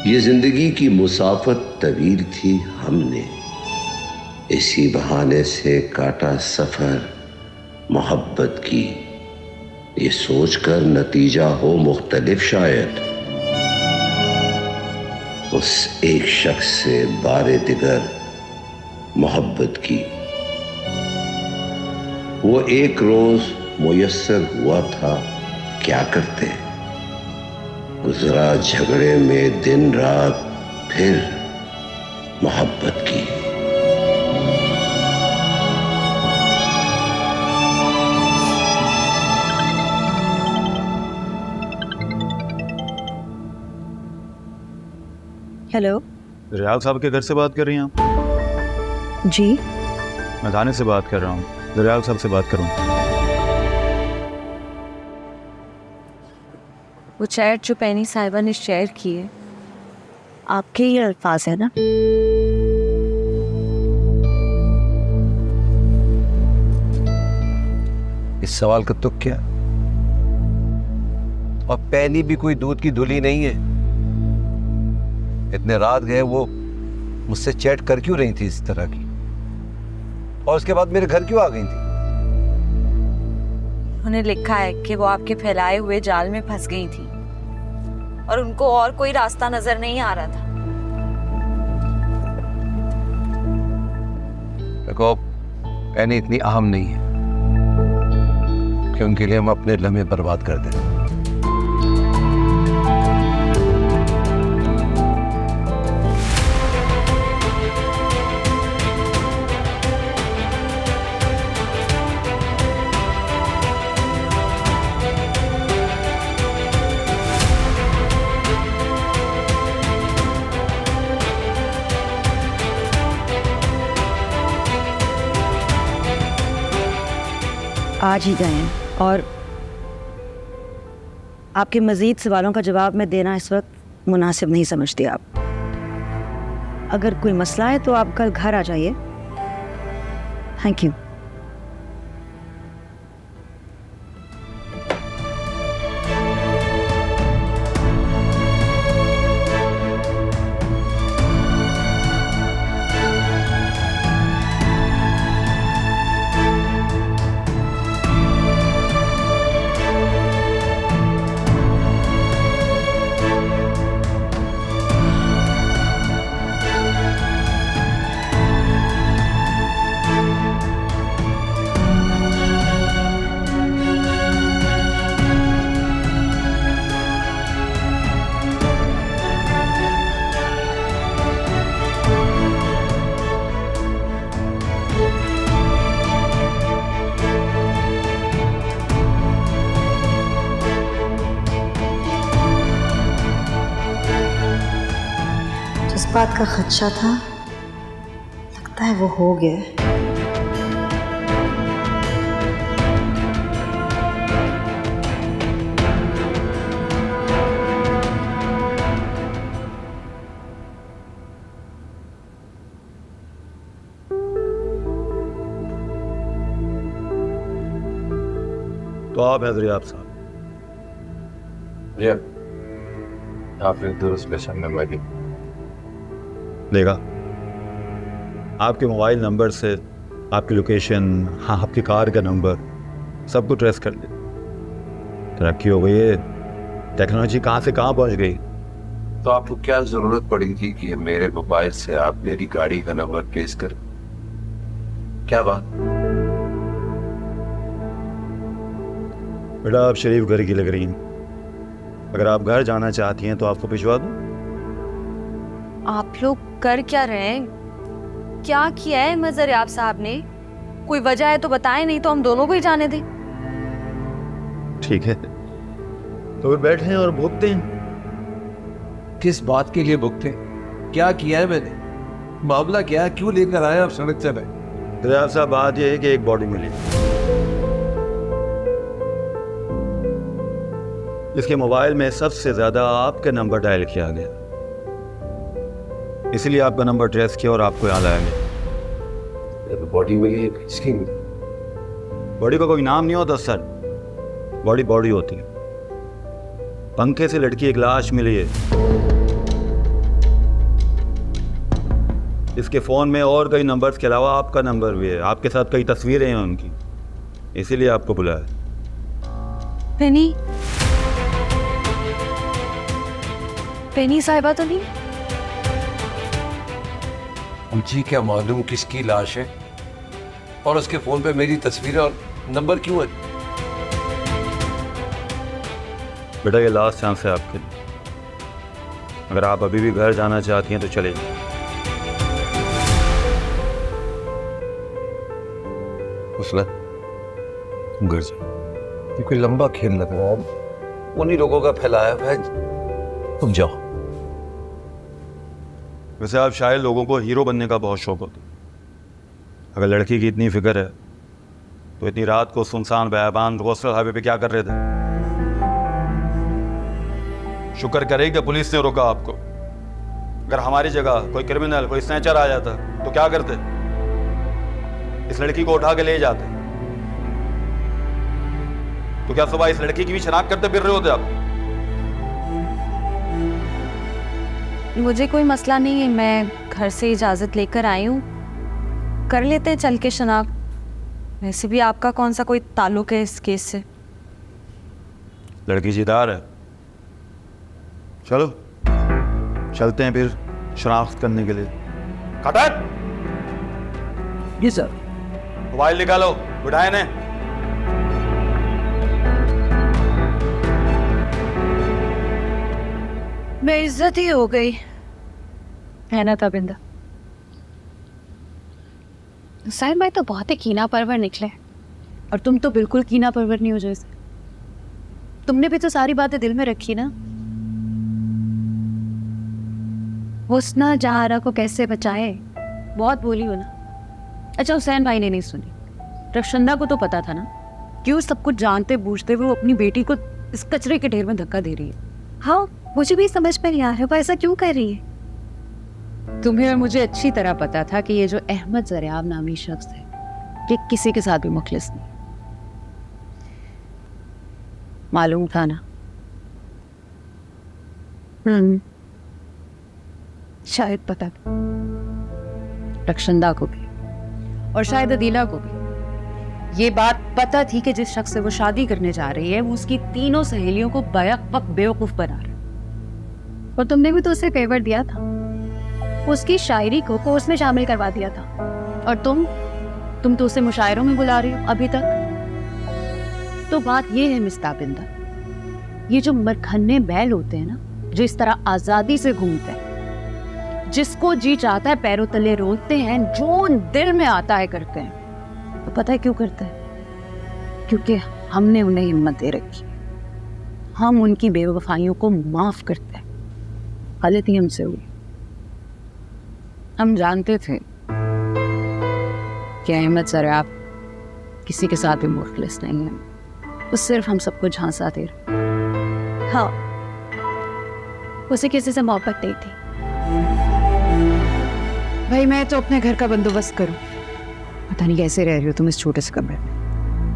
ये जिंदगी की मुसाफत तवील थी, हमने इसी बहाने से काटा सफर मोहब्बत की। ये सोचकर नतीजा हो मुख्तलिफ शायद, उस एक शख्स से बारे दिगर मोहब्बत की। वो एक रोज मुयस्सर हुआ था, क्या करते, गुजरा झगड़े में दिन रात, फिर मोहब्बत की। हेलो। रियाज साहब के घर से बात कर रही हैं आप? जी। मैं थाने से बात कर रहा हूँ, रियाज साहब से बात करूँ? वो चैट जो पैनी साहिबा ने शेयर की है, आपके ही अल्फाज है ना? इस सवाल का तुक क्या? और पैनी भी कोई दूध की धुली नहीं है। इतने रात गए वो मुझसे चैट कर क्यों रही थी इस तरह की, और उसके बाद मेरे घर क्यों आ गई थी? उन्हें लिखा है कि वो आपके फैलाए हुए जाल में फंस गई थी और उनको और कोई रास्ता नजर नहीं आ रहा था। देखो, पैनी इतनी अहम नहीं है कि उनके लिए हम अपने लम्हे बर्बाद कर दें। आज ही गए और आपके मजीद सवालों का जवाब मैं देना इस वक्त मुनासिब नहीं समझती। आप अगर कोई मसला है तो आप कल घर आ जाइए। Thank you. जिस बात का खदशा था, लगता है वो हो गया। तो आप हैं रियाज साहब? जी, आपने दुरुस्त पेशा में देखा, आपके मोबाइल नंबर से आपकी लोकेशन, हाँ आपकी कार का नंबर, सब कुछ ट्रेस कर लिया। तरक्की हो गई है, टेक्नोलॉजी कहाँ से कहाँ पहुँच गई। तो आपको क्या जरूरत पड़ी थी कि मेरे मोबाइल से आप मेरी गाड़ी का नंबर ट्रेस कर? क्या बात? बेटा, आप शरीफ घर की लग रही हैं। अगर आप घर जाना चाहती हैं तो आपको भिजवा दूँ। आप लोग कर क्या रहे हैं? क्या किया है मजरियाब साहब ने? कोई वजह है तो बताएं, नहीं तो हम दोनों को ही जाने दें। ठीक है, तो फिर बैठे और भुगते हैं। किस बात के लिए भुगते? क्या किया है मैंने? मामला क्या है? क्यों लेकर आए आप सड़क से? रियाज साहब, बात यह है कि एक बॉडी मिली, इसके मोबाइल में सबसे ज्यादा आपका नंबर डायल किया गया, इसलिए आपका नंबर ट्रेस किया और आपको यहाँ लाया गया। बॉडी मिली? किसकी मिली? बॉडी का कोई नाम नहीं होता सर, बॉडी बॉडी होती है। पंखे से लटकी एक लाश मिली है, इसके फ़ोन में और कई नंबर्स के अलावा आपका नंबर भी है, आपके साथ कई तस्वीरें हैं उनकी, इसीलिए आपको बुलाया। पेनी, पेनी साहिबा तो नहीं? मुझे क्या मालूम किसकी लाश है और उसके फोन पे मेरी तस्वीर और नंबर क्यों है? बेटा ये लास्ट चांस है आपके लिए, अगर आप अभी भी घर जाना चाहती हैं तो चले जाइए। उसने तुम घर जा, ये कोई लंबा खेल लग रहा है, उन्हीं लोगों का फैलाया है। तुम जाओ। वैसे आप शायद लोगों को हीरो बनने का बहुत शौक होता है, अगर लड़की की इतनी फिक्र है तो इतनी रात को सुनसान बयाबान कोस्टल हाईवे पे क्या कर रहे थे? शुक्र करे कि पुलिस ने रोका आपको, अगर हमारी जगह कोई क्रिमिनल कोई स्नैचर आ जाता तो क्या करते? इस लड़की को उठा के ले जाते। तो क्या सुबह इस लड़की की भी शनाख्त करते फिर रहे होते आप? मुझे कोई मसला नहीं है, मैं घर से इजाज़त लेकर आई हूँ, कर लेते हैं चल के शनाख्त। वैसे भी आपका कौन सा कोई ताल्लुक है इस केस से? लड़की जिदार है, चलो चलते हैं फिर शनाख्त करने के लिए। खटक! जी सर। मोबाइल निकालो, बिठाए ने। बेइज्जती हो गई है ना ताबिंदा? साहिब भाई तो बहुत ही कीना परवर निकले। और तुम तो बिल्कुल कीना परवर नहीं हो जैसे। तुमने भी तो सारी बातें दिल में रखी ना। हुस्ना जहारा को कैसे बचाए, बहुत बोली हो ना। अच्छा हुसैन भाई ने नहीं सुनी, रक्षंदा को तो पता था ना, क्यों सब कुछ जानते बूझते हुए वो अपनी बेटी को इस कचरे के ढेर में धक्का दे रही है। हाँ, मुझे भी समझ में नहीं आ रहा है वो ऐसा क्यों कर रही है। तुम्हें और मुझे अच्छी तरह पता था कि ये जो अहमद ज़रियाब नामी शख्स है ये किसी के साथ भी मुखलिस नहीं। मालूम था ना? शायद पता था रक्षंदा को भी और शायद अदीला को भी। ये बात पता थी कि जिस शख्स से वो शादी करने जा रही है वो उसकी तीनों सहेलियों को बैक वक्त बेवकूफ बना रहा है। और तुमने भी तो उसे फेवर दिया था, उसकी शायरी को कोर्स में शामिल करवा दिया था। और तुम तो उसे मुशायरों में बुला रही हो अभी तक। तो बात ये है मिस ताबिंदा, ये जो मरखन्ने बैल होते हैं ना, जो इस तरह आजादी से घूमते हैं, जिसको जी चाहता है पैरों तले रोलते हैं, जो दिल में आता है करते हैं। तो पता है क्यों करते हैं? क्योंकि हमने उन्हें हिम्मत दे रखी, हम उनकी बेवफाइयों को माफ करते हैं। गलती हमसे हुई, हम जानते थे कि अहमद ज़रियाब किसी के साथ भी मुखलिस नहीं है, वो सिर्फ हम सबको झांसा दे रहा। हाँ, उसे किसी से मोहब्बत नहीं थी। भाई मैं तो अपने घर का बंदोबस्त करूं, पता नहीं कैसे रह रही हो तुम इस छोटे से कमरे में।